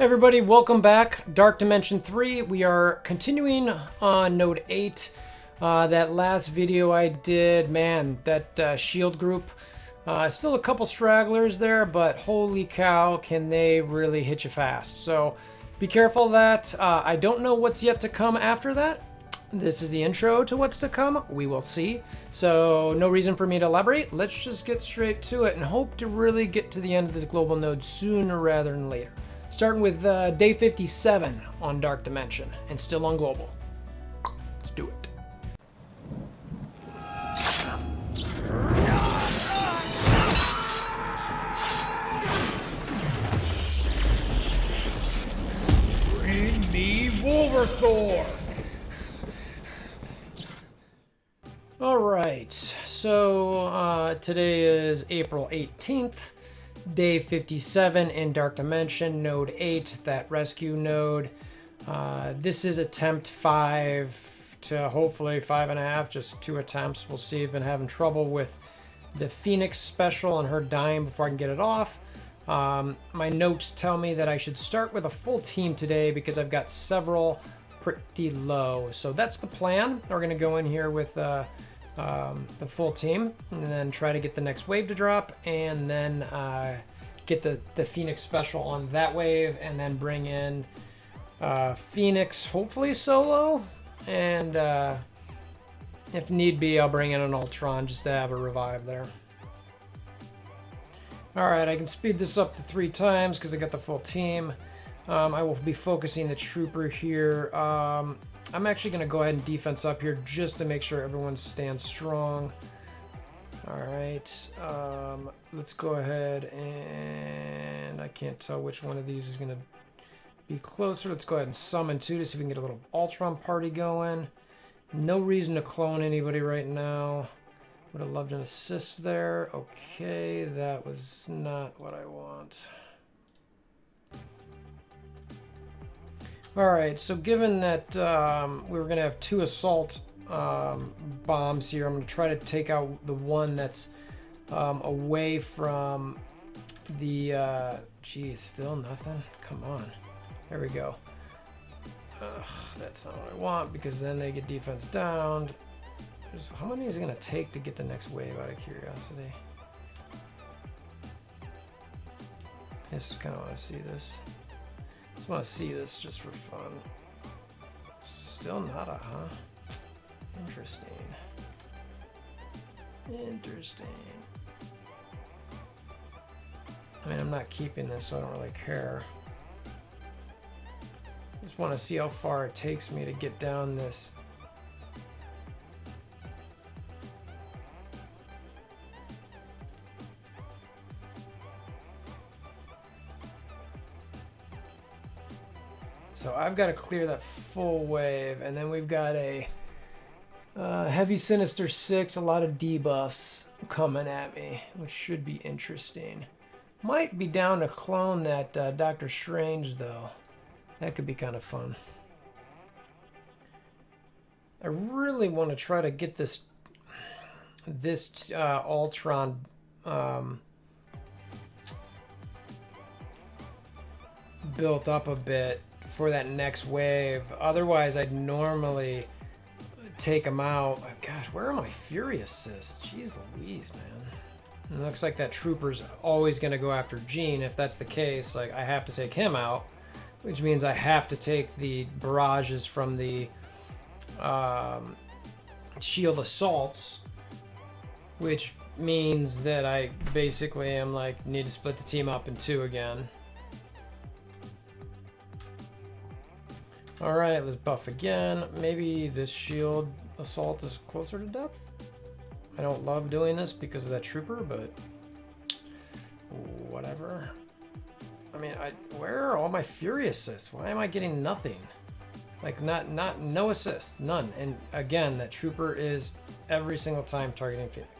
Everybody, welcome back. Dark Dimension 3. We are continuing on Node 8. That last video I did, man, that shield group, still a couple stragglers there, but holy cow, can they really hit you fast. So be careful of that. I don't know what's yet to come after that. This is the intro to what's to come. We will see. So no reason for me to elaborate. Let's just get straight to it and hope to really get to the end of this global node sooner rather than later. Starting with day 57 on Dark Dimension and still on global. Let's do it. Bring me WolverThor! All right, so today is April 18th. Day 57 in Dark Dimension, Node 8, that rescue node. This is attempt 5 to hopefully 5.5, just 2 attempts. We'll see. I've been having trouble with the Phoenix special and her dying before I can get it off. My notes tell me that I should start with a full team today because I've got several pretty low. So that's the plan. We're going to go in here with the full team and then try to get the next wave to drop and then get the Phoenix special on that wave and then bring in Phoenix hopefully solo, and if need be I'll bring in an Ultron just to have a revive there. Alright, I can speed this up to 3 times because I got the full team. I will be focusing the trooper here. I'm actually going to go ahead and defense up here just to make sure everyone stands strong. All right, let's go ahead and I can't tell which one of these is going to be closer. Let's go ahead and summon 2 to see if we can get a little Ultron party going. No reason to clone anybody right now. Would have loved an assist there. Okay, that was not what I want. All right, so given that we were going to have 2 assault bombs here, I'm going to try to take out the one that's away from the... geez, still nothing? Come on. There we go. Ugh, that's not what I want because then they get defense down. How many is it going to take to get the next wave out of curiosity? I just kind of want to see this. Just want to see this just for fun. Still nada, huh? Interesting. Interesting. I mean, I'm not keeping this, so I don't really care. Just want to see how far it takes me to get down this. So I've got to clear that full wave, and then we've got a heavy Sinister 6, a lot of debuffs coming at me, which should be interesting. Might be down to clone that Doctor Strange, though. That could be kind of fun. I really want to try to get this Ultron built up a bit for that next wave. Otherwise, I'd normally take him out. Oh, gosh, where are my Fury assists? Jeez Louise, man. It looks like that trooper's always going to go after Jean. If that's the case, like, I have to take him out, which means I have to take the barrages from the shield assaults, which means that I basically am like, need to split the team up in 2 again. All right, let's buff again. Maybe this shield assault is closer to death. I don't love doing this because of that trooper, but whatever. I mean, where are all my Fury assists? Why am I getting nothing? Like no assists, none. And again, that trooper is every single time targeting Phoenix.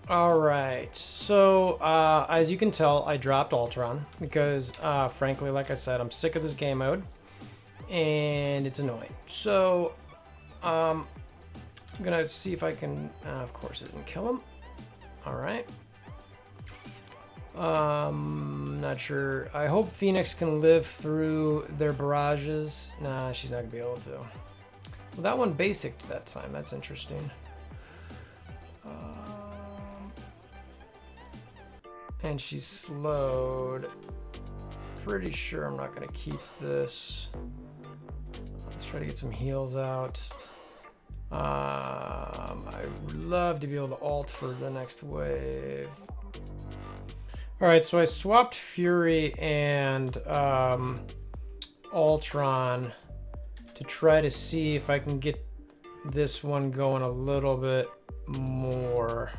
All right, so as you can tell, I dropped Ultron because, frankly, like I said, I'm sick of this game mode, and it's annoying. So, I'm gonna see if I can. Of course, it didn't kill him. All right. Not sure. I hope Phoenix can live through their barrages. Nah, she's not gonna be able to. Well, that one basicked that time. That's interesting. And she's slowed. Pretty sure I'm not gonna keep this. Let's try to get some heals out. I'd love to be able to ult for the next wave. All right, so I swapped Fury and Ultron to try to see if I can get this one going a little bit more.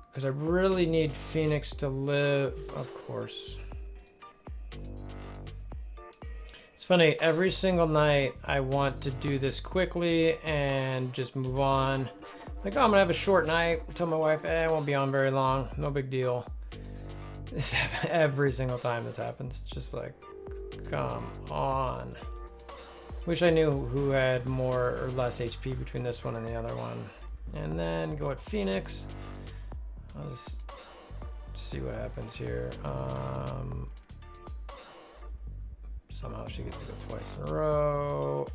Because I really need Phoenix to live, of course. It's funny, every single night I want to do this quickly and just move on. Like, oh, I'm gonna have a short night. I tell my wife, I won't be on very long. No big deal. Every single time this happens. It's just like, come on. Wish I knew who had more or less HP between this one and the other one. And then go at Phoenix. I'll just see what happens here. Somehow she gets to go twice in a row.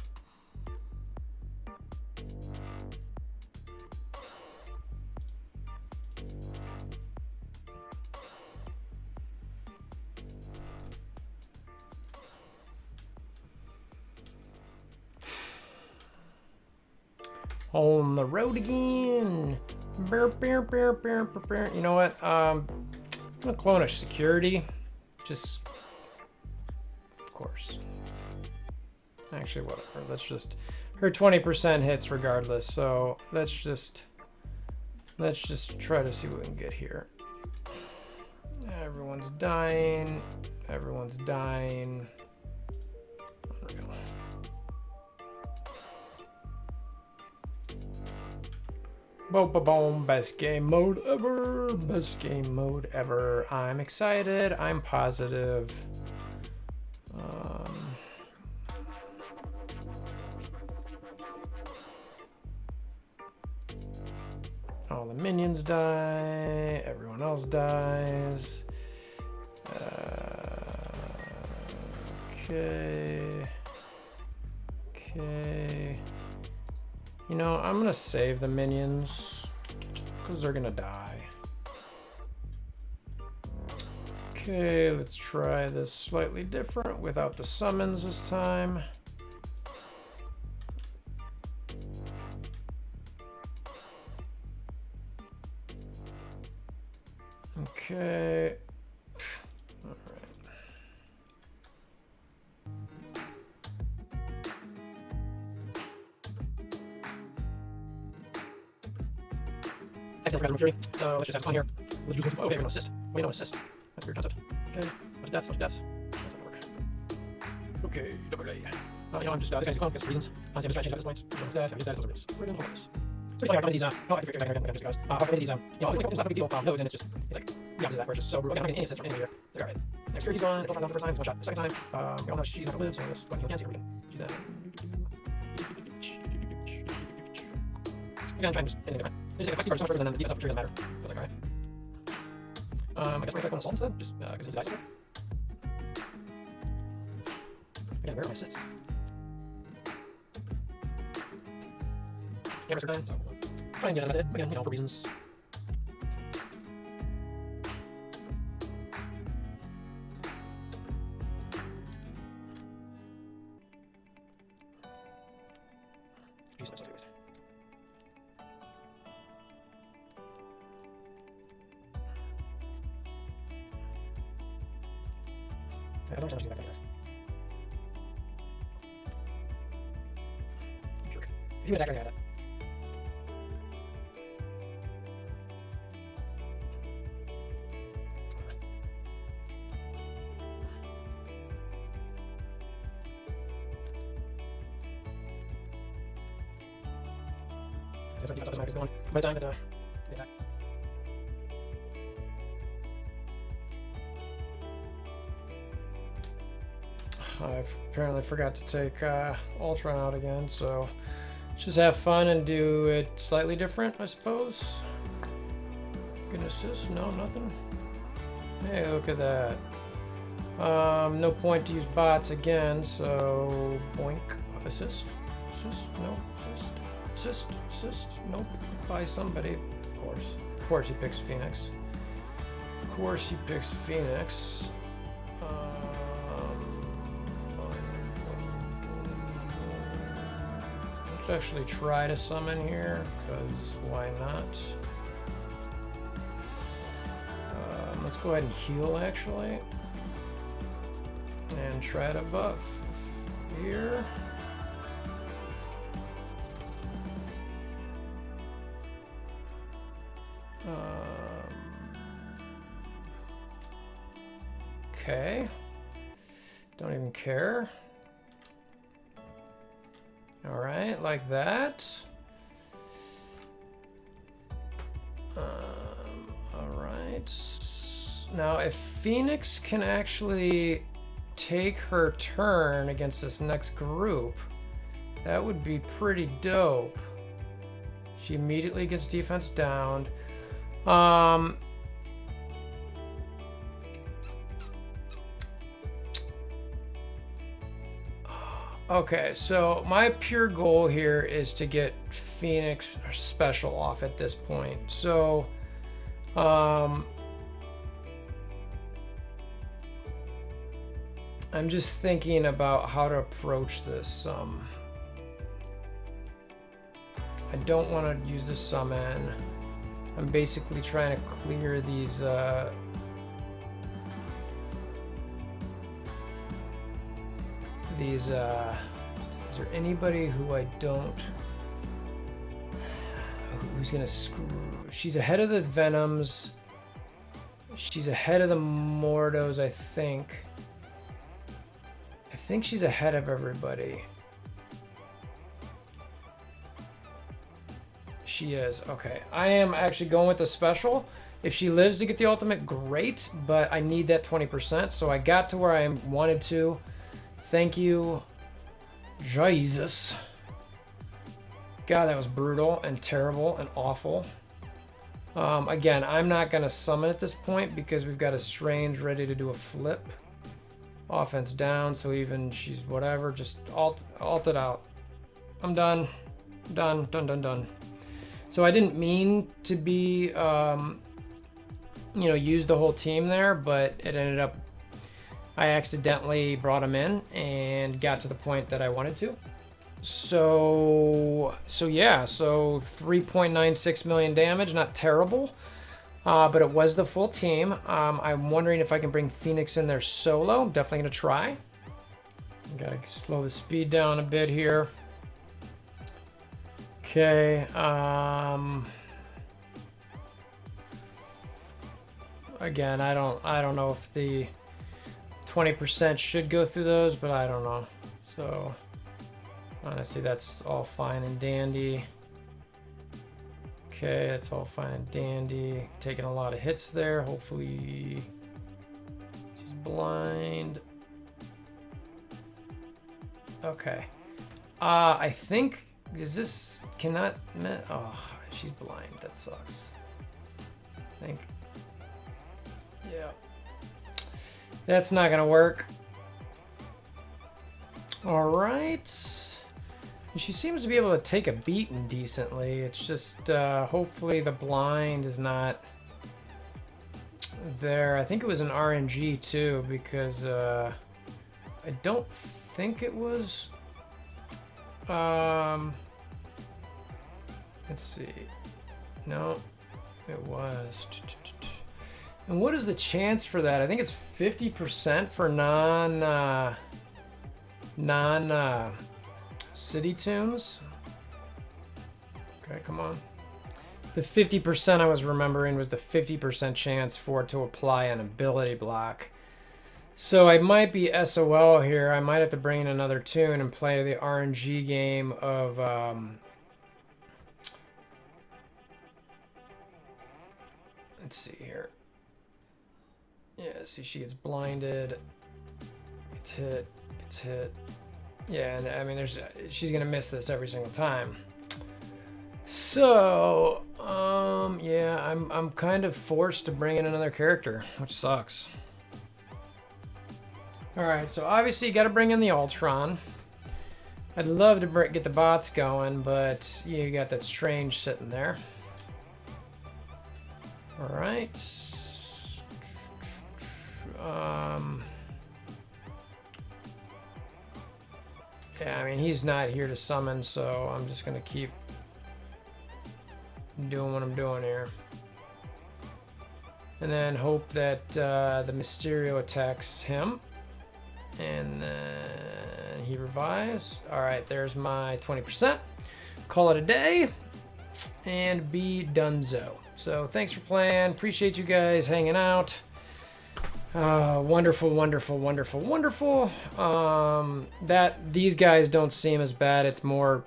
On the road again. You know what? I'm gonna clone a security. Just, of course. Actually, whatever. Let's just. Her 20% hits regardless. So let's just try to see what we can get here. Everyone's dying. Everyone's dying. There we go. Boom, best game mode ever. Best game mode ever. I'm excited. I'm positive. All the minions die. Everyone else dies. Okay. Okay. You know, I'm gonna save the minions because they're gonna die. Okay, let's try this slightly different without the summons this time. Okay. All right. Excellent, from Fury. So let's just have fun here. Let's do okay, we're gonna assist. Wait, no assist. That's a weird concept. Okay, much deaths, much deaths. That's not gonna work. Okay, double A. You know, I'm just, this guy's clone because of reasons. Honestly, I'm just trying to change up his points. He's dead, he's dead, those are reals. We're gonna hold this. It's pretty funny, how these, no, I figured back here, I guys. How these, you know, like, not a big deal, nodes, and it's just, it's like, the opposite of that, where it's just so brutal. Again, I'm getting any assists from anywhere here. It's like, alright. Next year, he's gone, Ultron down the first time, one shot the second time. We all know she's not gonna live, so let's go ahead and heal again, see if we can. She's dead. Again, try and just anything different. It's like, if I speed so much further, then the defense up for sure doesn't matter. Feels like, alright. I guess we're gonna click on assault instead, just because he needs to die so quick. Again, where are my assists? Cameras are dying, so we'll try and get a method, again, you know, for reasons. Jeez, that's so waste. I don't challenge you back, guys. Jerk. If you attack, I got it. So defense doesn't matter, going by the time that the attack. I apparently forgot to take Ultron out again, so just have fun and do it slightly different, I suppose. Can assist? No, nothing. Hey, look at that. No point to use bots again, so boink. Assist? Assist? No. Assist? Assist? Assist? Nope. By somebody, of course. Of course he picks Phoenix. Of course he picks Phoenix. Let's actually try to summon here, because why not? Let's go ahead and heal, actually. And try to buff here. Okay. Don't even care. All right, like that. All right. Now, if Phoenix can actually take her turn against this next group, that would be pretty dope. She immediately gets defense downed. Okay, so my pure goal here is to get Phoenix special off at this point. So, I'm just thinking about how to approach this. I don't want to use the summon. I'm basically trying to clear these is there anybody who I don't, who's gonna screw? She's ahead of the Venoms. She's ahead of the Mordos, I think. I think she's ahead of everybody. She is. Okay. I am actually going with the special. If she lives to get the ultimate, great, but I need that 20%, so I got to where I wanted to. Thank you, Jesus. God, that was brutal and terrible and awful. Again, I'm not going to summon at this point because we've got a Strange ready to do a flip. Offense down, so even she's whatever, just alt it out. I'm done. Done. So I didn't mean to be, use the whole team there, but it ended up, I accidentally brought him in and got to the point that I wanted to. So yeah, so 3.96 million damage, not terrible, but it was the full team. I'm wondering if I can bring Phoenix in there solo. Definitely gonna try. Gotta slow the speed down a bit here. Okay. Again, I don't know if the 20% should go through those, but I don't know. So honestly, that's all fine and dandy. Okay, that's all fine and dandy. Taking a lot of hits there. Hopefully she's blind. Okay. I think, is this, cannot, oh, she's blind. That sucks. I think, yeah. That's not gonna work. All right. She seems to be able to take a beating decently. It's just hopefully the blind is not there. I think it was an RNG too, because I don't think it was. Let's see. No, it was. And what is the chance for that? I think it's 50% for non city tunes. Okay, come on. The 50% I was remembering was the 50% chance for it to apply an ability block. So I might be SOL here. I might have to bring in another tune and play the RNG game of let's see here. Yeah, see, she gets blinded. Gets hit. Yeah, and I mean, she's gonna miss this every single time. So, yeah, I'm kind of forced to bring in another character, which sucks. All right, so obviously you got to bring in the Ultron. I'd love to get the bots going, but you got that Strange sitting there. All right. Yeah, I mean, he's not here to summon, so I'm just gonna keep doing what I'm doing here. And then hope that the Mysterio attacks him. And then he revives. All right, there's my 20%. Call it a day and be donezo. So thanks for playing. Appreciate you guys hanging out. Wonderful, wonderful, wonderful, wonderful. These guys don't seem as bad. It's more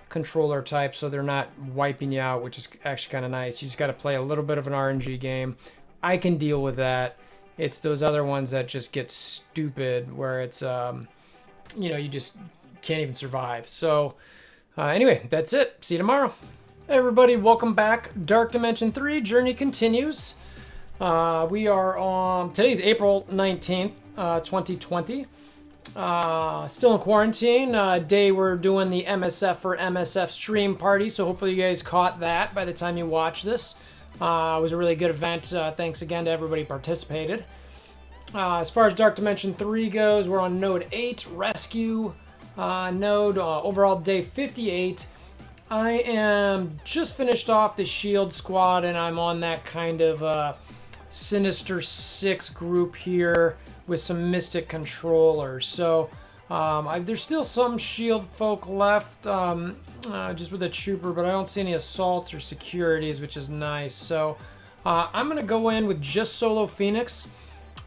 controller type, so they're not wiping you out, which is actually kind of nice. You just got to play a little bit of an RNG game. I can deal with that. It's those other ones that just get stupid, where it's you just can't even survive. So anyway, that's it. See you tomorrow. Hey everybody, welcome back. Dark Dimension 3 journey continues. We are on, today's April 19th, 2020. Still in quarantine. Day we're doing the MSF for MSF stream party, so hopefully you guys caught that by the time you watch this. It was a really good event. Thanks again to everybody who participated. As far as Dark Dimension 3 goes, we're on Node 8, Rescue Node, overall day 58. I am just finished off the Shield Squad, and I'm on that kind of Sinister 6 group here with some Mystic controllers. So there's still some Shield folk left, just with a Trooper, but I don't see any assaults or securities, which is nice. So I'm going to go in with just solo Phoenix,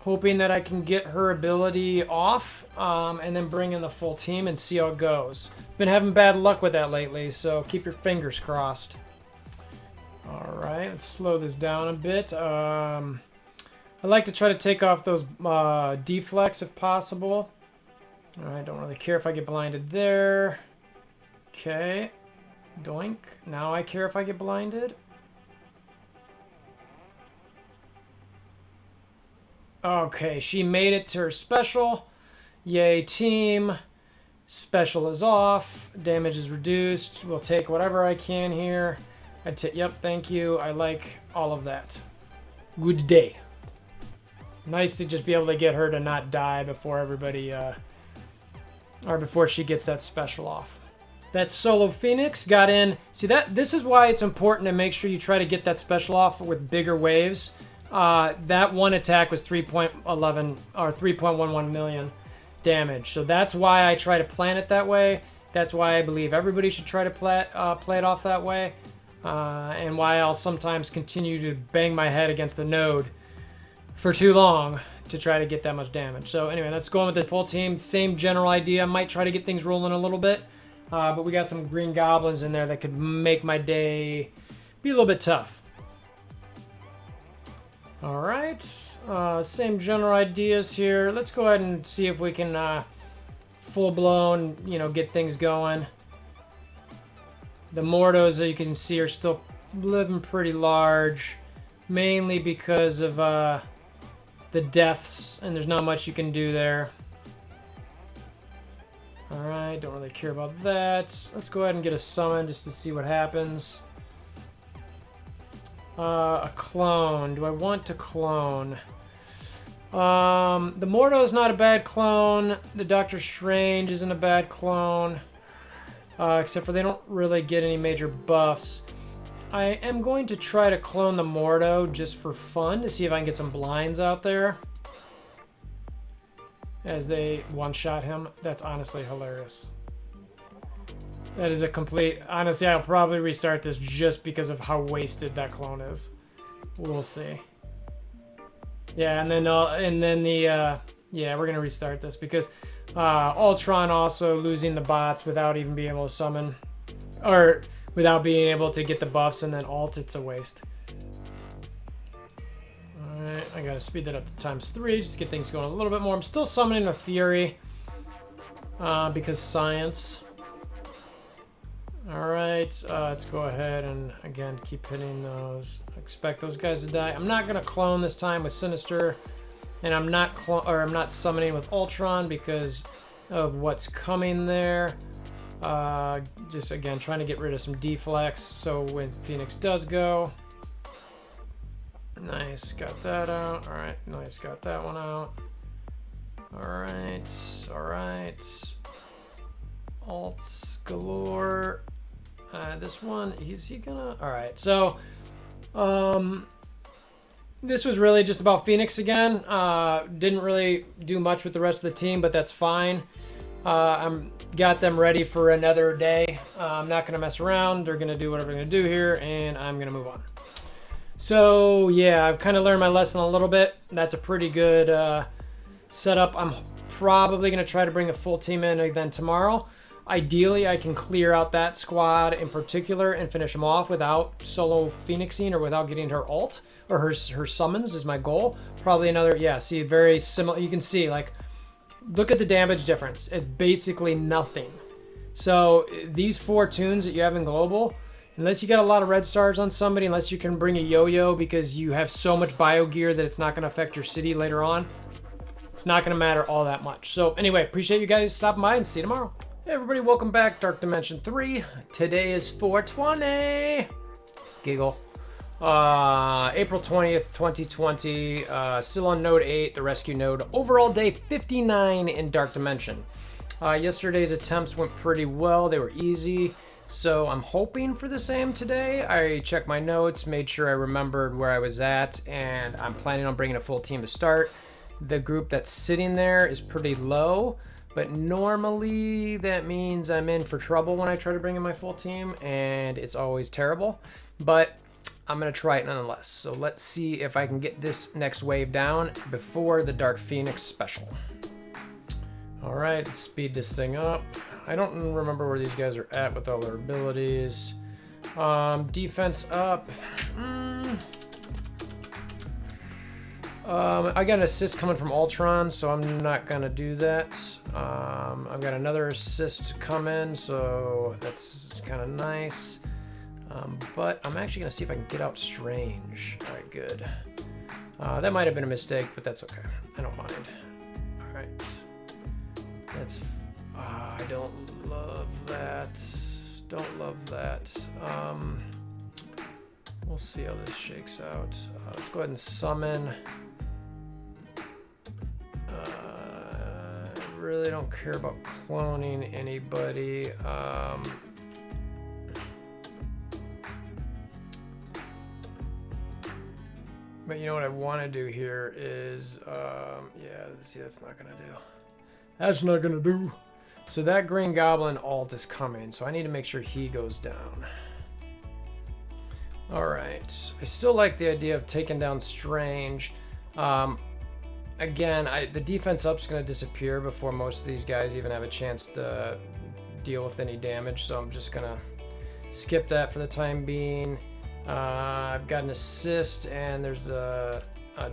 hoping that I can get her ability off, and then bring in the full team and see how it goes. Been having bad luck with that lately, so keep your fingers crossed. All right, let's slow this down a bit. I like to try to take off those deflects if possible. All right, don't really care if I get blinded there. Okay, doink. Now I care if I get blinded. Okay, she made it to her special. Yay, team. Special is off. Damage is reduced. We'll take whatever I can here. Yep, thank you. I like all of that. Good day. Nice to just be able to get her to not die before everybody, or before she gets that special off. That solo Phoenix got in. See, this is why it's important to make sure you try to get that special off with bigger waves. That one attack was 3.11 or 3.11 million damage. So that's why I try to plan it that way. That's why I believe everybody should try to play it off that way. And why I'll sometimes continue to bang my head against the node for too long to try to get that much damage. So anyway, let's go on with the full team. Same general idea. Might try to get things rolling a little bit. But we got some green goblins in there that could make my day be a little bit tough. All right. Same general ideas here. Let's go ahead and see if we can full-blown, get things going. The Mordos, that you can see, are still living pretty large, mainly because of the deaths, and there's not much you can do there. Alright, don't really care about that. Let's go ahead and get a summon just to see what happens. A clone. Do I want to clone? The Mordo's not a bad clone. The Doctor Strange isn't a bad clone. Except for they don't really get any major buffs. I am going to try to clone the Mordo just for fun to see if I can get some blinds out there as they one-shot him. That's honestly hilarious. That is a complete... Honestly, I'll probably restart this just because of how wasted that clone is. We'll see. Yeah, and then yeah, we're gonna restart this because Ultron also losing the bots without even being able to summon, or without being able to get the buffs and then ult, it's a waste. Alright, I gotta speed that up to ×3 just to get things going a little bit more. I'm still summoning a Theory because science. All right, let's go ahead and again keep hitting those. Expect those guys to die. I'm not gonna clone this time with Sinister, and I'm not summoning with Ultron because of what's coming there. Just again trying to get rid of some deflex so when Phoenix does go. Nice, got that out. All right, nice, got that one out. All right, all right. Alts galore. This one, is he gonna? All right, so this was really just about Phoenix again. Didn't really do much with the rest of the team, but that's fine. I'm got them ready for another day. I'm not gonna mess around. They're gonna do whatever they're gonna do here, and I'm gonna move on. So yeah, I've kind of learned my lesson a little bit. That's a pretty good setup. I'm probably gonna try to bring a full team in again tomorrow. Ideally, I can clear out that squad in particular and finish them off without solo Phoenixing or without getting her ult or her summons is my goal. Probably another, yeah, see, very similar. You can see, like, look at the damage difference. It's basically nothing. So these 4 tunes that you have in global, unless you got a lot of red stars on somebody, unless you can bring a yo-yo because you have so much bio gear that it's not going to affect your city later on, it's not going to matter all that much. So anyway, appreciate you guys stopping by and see you tomorrow. Hey everybody, welcome back. Dark Dimension 3. Today is 420. Giggle. April 20th, 2020. Still on node 8, the rescue node. Overall day 59 in Dark Dimension. Yesterday's attempts went pretty well. They were easy. So I'm hoping for the same today. I checked my notes, made sure I remembered where I was at, and I'm planning on bringing a full team to start. The group that's sitting there is pretty low, but normally that means I'm in for trouble when I try to bring in my full team, and it's always terrible. But I'm gonna try it nonetheless. So let's see if I can get this next wave down before the Dark Phoenix special. All right, let's speed this thing up. I don't remember where these guys are at with all their abilities. Defense up. I got an assist coming from Ultron, so I'm not gonna do that. I've got another assist coming, so that's kind of nice. But I'm actually gonna see if I can get out Strange. All right, good. That might have been a mistake, but that's okay. I don't mind. All right. That's. I don't love that. Don't love that. We'll see how this shakes out. Let's go ahead and summon. Really don't care about cloning anybody. But you know what I want to do here is, yeah, see, that's not going to do. That's not going to do. So that Green Goblin ult is coming, so I need to make sure he goes down. All right. I still like the idea of taking down Strange. Again, the defense up's going to disappear before most of these guys even have a chance to deal with any damage, so I'm just going to skip that for the time being. I've got an assist, and there's a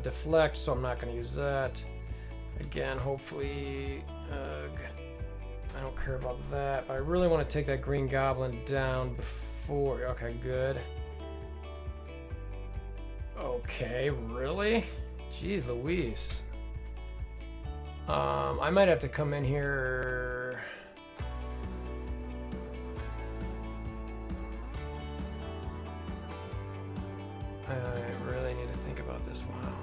deflect, so I'm not going to use that. Again, hopefully, I don't care about that, but I really want to take that Green Goblin down before. Okay, good. Okay, really? Jeez Louise. I might have to come in here. I really need to think about this. Wow,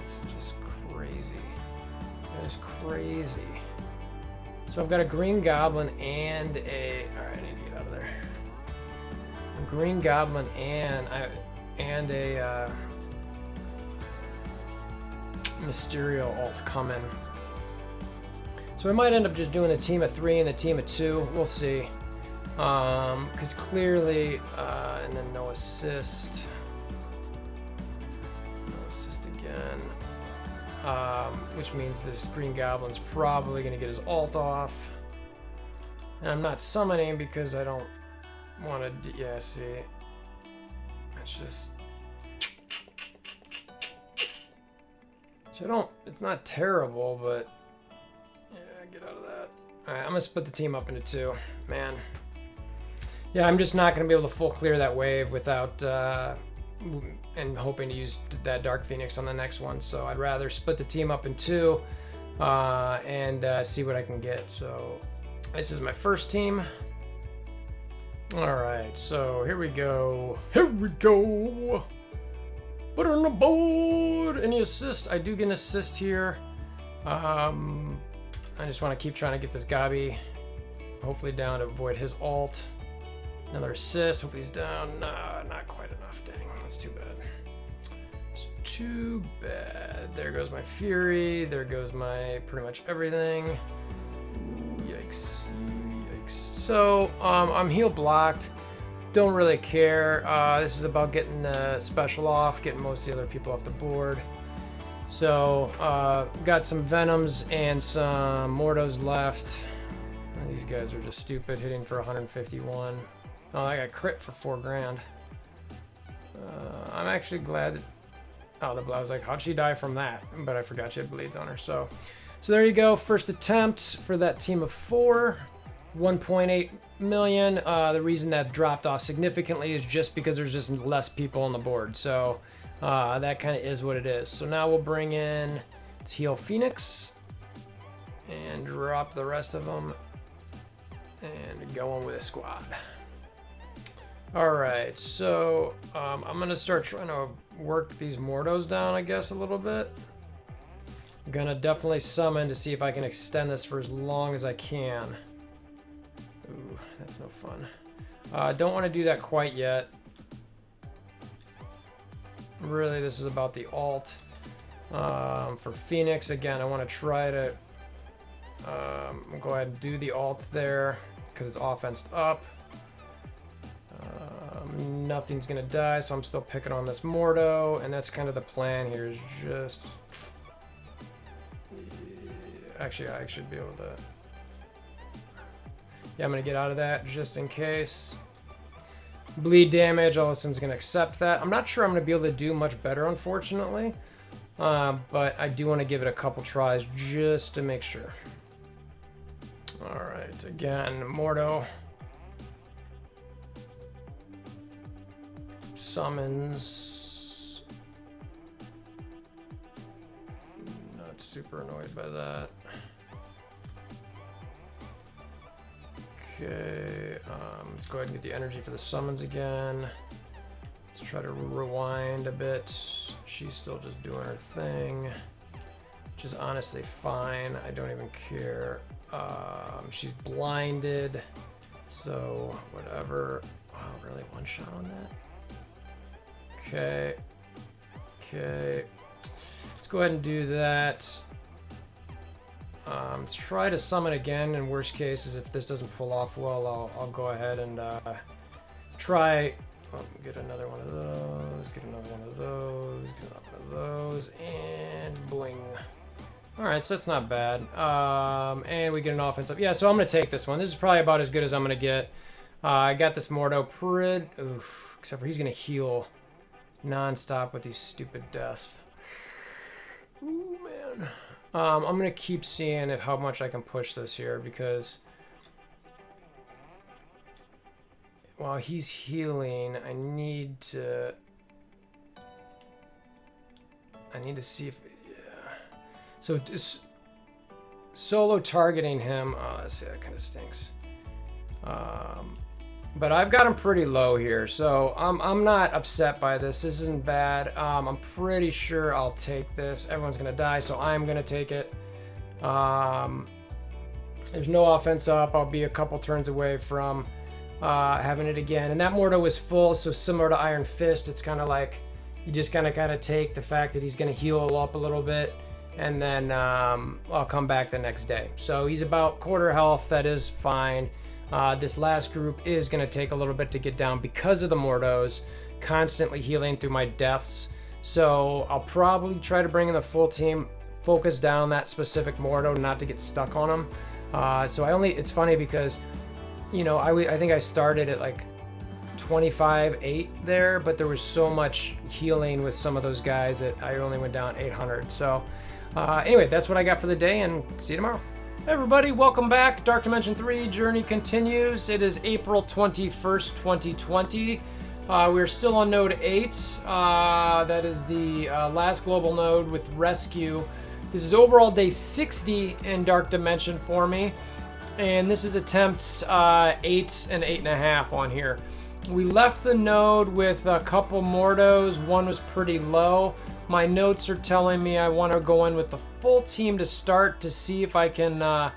that's just crazy. That is crazy. So I've got a Green Goblin and a. All right, I need to get out of there. A Green Goblin and a Mysterio ult coming. So I might end up just doing a team of 3 and a team of 2. We'll see. Because clearly, and then no assist. No assist again. Which means this Green Goblin's probably going to get his ult off. And I'm not summoning because I don't want to. Yeah, see. It's just. So I don't. It's not terrible, but. Yeah, get out of that. Alright, I'm going to split the team up into 2. Man. Yeah, I'm just not going to be able to full clear that wave without and hoping to use that Dark Phoenix on the next one. So I'd rather split the team up in two and see what I can get. So this is my first team. All right, so here we go. Here we go. Put her on the board. Any assist? I do get an assist here. I just want to keep trying to get this Gabi hopefully down to avoid his ult. Another assist. Hopefully he's down. Nah, not quite enough. Dang, that's too bad. It's too bad. There goes my Fury. There goes my pretty much everything. Yikes. Yikes. So, I'm heal blocked. Don't really care. This is about getting the special off, getting most of the other people off the board. So, got some Venoms and some Mortos left. These guys are just stupid, hitting for 151. Oh, I got crit for 4 grand. I'm actually glad that... Oh, I was like, how'd she die from that? But I forgot she had bleeds on her. So there you go. First attempt for that team of 4. 1.8 million. The reason that dropped off significantly is just because there's just less people on the board. So that kind of is what it is. So now we'll bring in Teal Phoenix and drop the rest of them and go on with a squad. All right, so I'm gonna start trying to work these Mortos down, I guess, a little bit. I'm gonna definitely summon to see if I can extend this for as long as I can. Ooh, that's no fun. Don't want to do that quite yet. Really, this is about the ult. For Phoenix, again, I want to try to go ahead and do the ult there because it's offensed up. Nothing's gonna die, so I'm still picking on this Morto, and that's kind of the plan here. Is just actually I should be able to. Yeah, I'm gonna get out of that just in case. Bleed damage, Allison's gonna accept that. I'm not sure I'm gonna be able to do much better, unfortunately, but I do want to give it a couple tries just to make sure. All right, again, Morto. Summons. Not super annoyed by that. Okay, let's go ahead and get the energy for the summons again. Let's try to rewind a bit. She's still just doing her thing, which is honestly fine. I don't even care. She's blinded, so whatever. Wow, really one shot on that? Okay. Okay. Let's go ahead and do that. Let's try to summon again. In worst case is if this doesn't pull off well, I'll go ahead and try. Oh, get another one of those. Get another one of those. Get another one of those. And boing. All right, so that's not bad. And we get an offensive. Yeah, so I'm gonna take this one. This is probably about as good as I'm gonna get. I got this Morto Oof. Except for he's gonna heal non-stop with these stupid deaths. Ooh, man. I'm gonna keep seeing how much I can push this here because while he's healing, I need to see if so just solo targeting him. Let's see, that kind of stinks. But I've got him pretty low here, so I'm not upset by this. This isn't bad. I'm pretty sure I'll take this. Everyone's gonna die, so I'm gonna take it. There's no offense up. I'll be a couple turns away from having it again. And that Morto is full, so similar to Iron Fist, it's kind of like you just kind of take the fact that he's gonna heal up a little bit, and then I'll come back the next day. So he's about quarter health. That is fine. This last group is going to take a little bit to get down because of the Mortos constantly healing through my deaths. So I'll probably try to bring in the full team, focus down that specific Morto, not to get stuck on him. It's funny because, you know, I think I started at like 25-8 there, but there was so much healing with some of those guys that I only went down 800. So anyway, that's what I got for the day, and see you tomorrow. Everybody, welcome back. Dark Dimension 3 journey continues. It is April 21st, 2020. We're still on node 8. That is the last global node with rescue. This is overall day 60 in Dark Dimension for me. And this is attempts 8 and 8.5 on here. We left the node with a couple Mordos. One was pretty low. My notes are telling me I want to go in with the full team to start to see if I can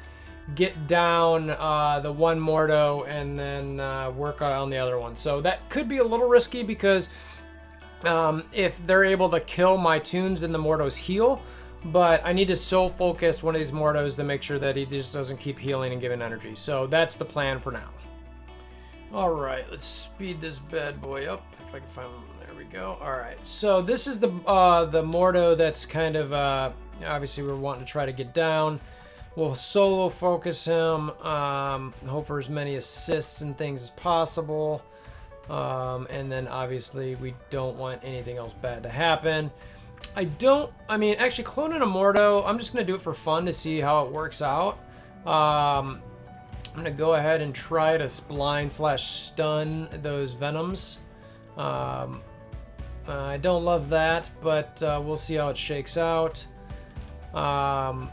get down the one Mordo and then work on the other one. So that could be a little risky because if they're able to kill my tunes, then the Mordos heal. But I need to soul focus one of these Mordos to make sure that he just doesn't keep healing and giving energy. So that's the plan for now. All right, let's speed this bad boy up if I can find him. There we go. All right, so this is the Mordo that's kind of obviously we're wanting to try to get down. We'll solo focus him, hope for as many assists and things as possible, and then obviously we don't want anything else bad to happen. I mean, actually cloning a Mordo, I'm just gonna do it for fun to see how it works out. I'm gonna go ahead and try to blind/stun those Venoms. I don't love that, but we'll see how it shakes out. I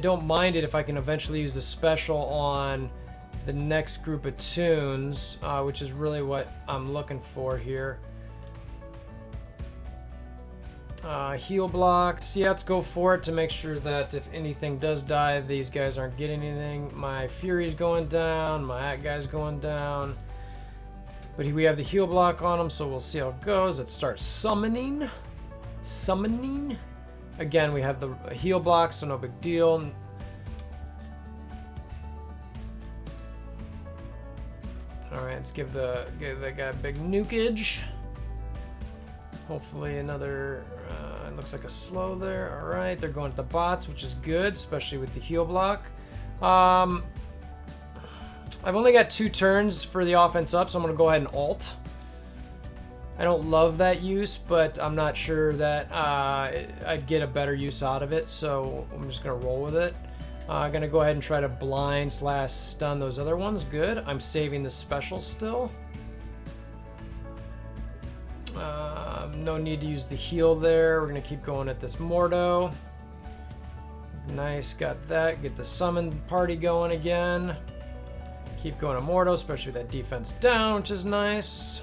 don't mind it if I can eventually use the special on the next group of tunes, which is really what I'm looking for here. Heal blocks. Yeah, let's go for it to make sure that if anything does die, these guys aren't getting anything. My Fury's going down. My At guy's going down. But we have the heal block on him, so we'll see how it goes. Let's start summoning. Again, we have the heal block, so no big deal. All right, let's give that guy a big nukage. Hopefully another, it looks like a slow there. All right, they're going to the bots, which is good, especially with the heal block. I've only got 2 turns for the offense up, so I'm going to go ahead and ult. I don't love that use, but I'm not sure that I'd get a better use out of it, so I'm just going to roll with it. I'm going to go ahead and try to blind/stun those other ones. Good. I'm saving the special still. No need to use the heal there. We're going to keep going at this Mordo. Nice, got that. Get the summon party going again. Keep going to Mordo, especially with that defense down, which is nice.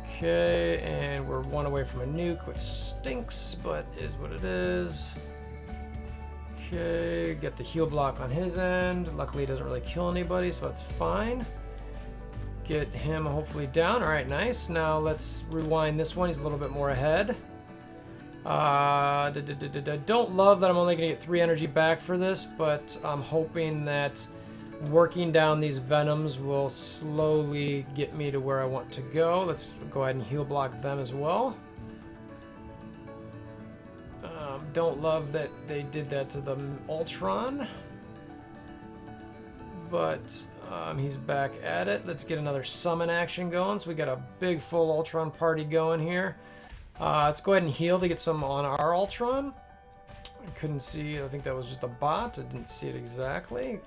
Okay, and we're 1 away from a nuke, which stinks, but is what it is. Okay, get the heal block on his end. Luckily, he doesn't really kill anybody, so that's fine. Get him hopefully down. All right, nice. Now let's rewind this one. He's a little bit more ahead. Don't love that I'm only going to get 3 energy back for this, but I'm hoping that working down these Venoms will slowly get me to where I want to go. Let's go ahead and heal block them as well. Don't love that they did that to the Ultron, but he's back at it. Let's get another summon action going. So we got a big full Ultron party going here. Let's go ahead and heal to get some on our Ultron. I couldn't see. I think that was just a bot. I didn't see it exactly.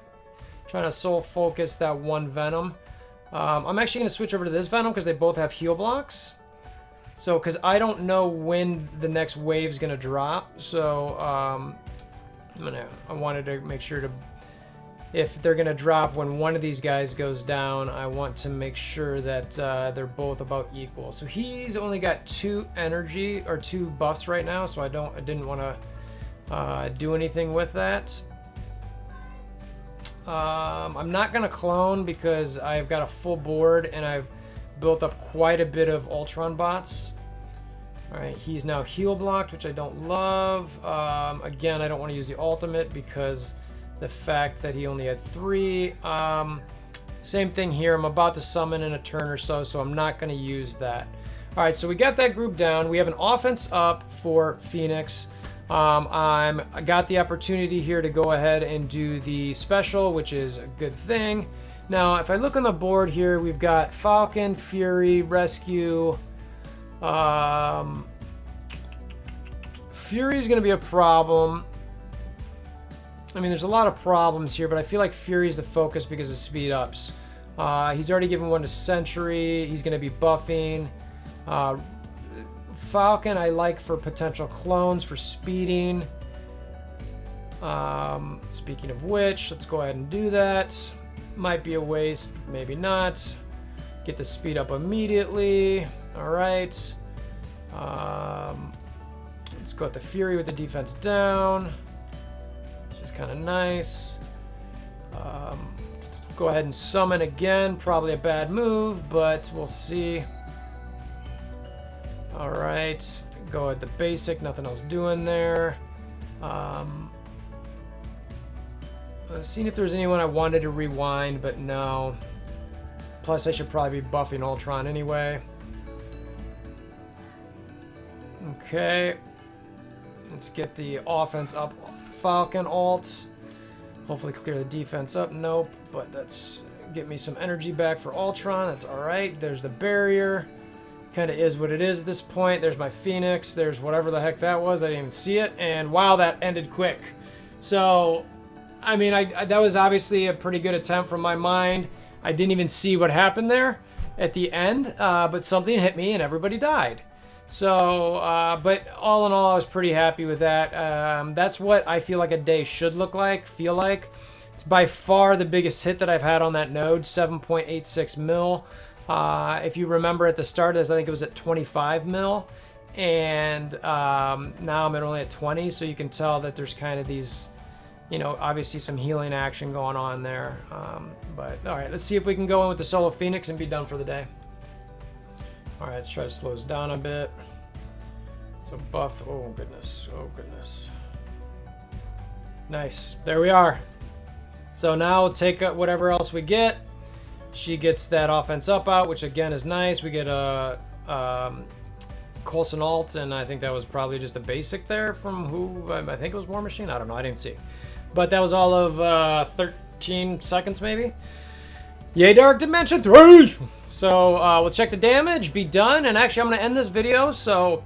Trying to soul focus that one Venom. I'm actually going to switch over to this Venom because they both have heal blocks. So, because I don't know when the next wave's going to drop. So, I wanted to make sure to, if they're going to drop when one of these guys goes down, I want to make sure that they're both about equal. So he's only got 2 energy or 2 buffs right now, so I didn't want to do anything with that. I'm not going to clone because I've got a full board and I've built up quite a bit of Ultron bots. All right, he's now heal blocked, which I don't love. Again, I don't want to use the ultimate because the fact that he only had 3. Same thing here. I'm about to summon in a turn or so, so I'm not going to use that. All right, so we got that group down. We have an offense up for Phoenix. I got the opportunity here to go ahead and do the special, which is a good thing. Now, if I look on the board here, we've got Falcon, Fury, Rescue. Fury is going to be a problem. I mean, there's a lot of problems here, but I feel like Fury is the focus because of speed ups. He's already given one to Sentry. He's going to be buffing. Falcon I like for potential clones for speeding. Speaking of which, let's go ahead and do that. Might be a waste, maybe not. Get the speed up immediately. All right. Let's go with the Fury with the defense down. Which is kind of nice. Go ahead and summon again. Probably a bad move, but we'll see. All right. Go with the basic. Nothing else doing there. Seeing if there's anyone I wanted to rewind, but no. Plus, I should probably be buffing Ultron anyway. Okay. Let's get the offense up. Falcon ult. Hopefully clear the defense up. Nope. But that's get me some energy back for Ultron. That's alright. There's the barrier. Kind of is what it is at this point. There's my Phoenix. There's whatever the heck that was. I didn't even see it. And wow, that ended quick. So, I mean, that was obviously a pretty good attempt from my mind. I didn't even see what happened there at the end. But something hit me and everybody died. So, but all in all, I was pretty happy with that. That's what I feel like a day should look like, feel like. It's by far the biggest hit that I've had on that node, 7.86 mil. If you remember at the start of this, I think it was at 25 mil. And now I'm only at 20, so you can tell that there's kind of these, you know, obviously some healing action going on there. But, all right, let's see if we can go in with the Solo Phoenix and be done for the day. All right, let's try to slow this down a bit. So buff, oh goodness, oh goodness. Nice, there we are. So now we'll take whatever else we get. She gets that offense up out, which again is nice. We get a Coulson ult, and I think that was probably just a basic there from who, I think it was War Machine, I don't know, I didn't see. But that was all of 13 seconds maybe. Yay, Dark Dimension 3! So we'll check the damage, be done, and actually I'm going to end this video. So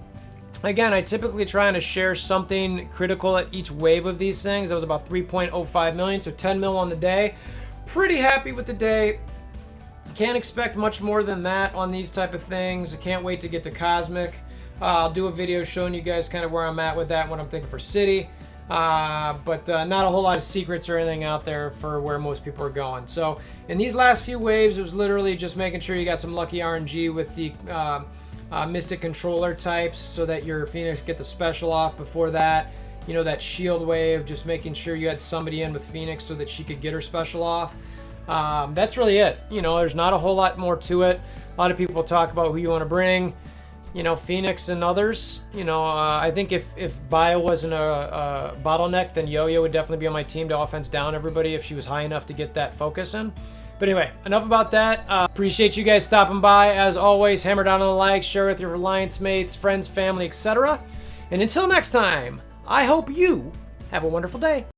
again, I typically try to share something critical at each wave of these things. That was about 3.05 million, so 10 mil on the day. Pretty happy with the day. Can't expect much more than that on these type of things. I can't wait to get to Cosmic. I'll do a video showing you guys kind of where I'm at with that, what I'm thinking for City. But not a whole lot of secrets or anything out there for where most people are going. So in these last few waves, it was literally just making sure you got some lucky RNG with the Mystic Controller types so that your Phoenix get the special off. Before that, you know, that shield wave, just making sure you had somebody in with Phoenix so that she could get her special off. That's really it. You know, there's not a whole lot more to it. A lot of people talk about who you want to bring. You know, Phoenix and others. You know, I think if Bio wasn't a bottleneck, then Yo-Yo would definitely be on my team to offense down everybody if she was high enough to get that focus in. But anyway, enough about that. Appreciate you guys stopping by. As always, hammer down on the like, share with your alliance mates, friends, family, etc. And until next time, I hope you have a wonderful day.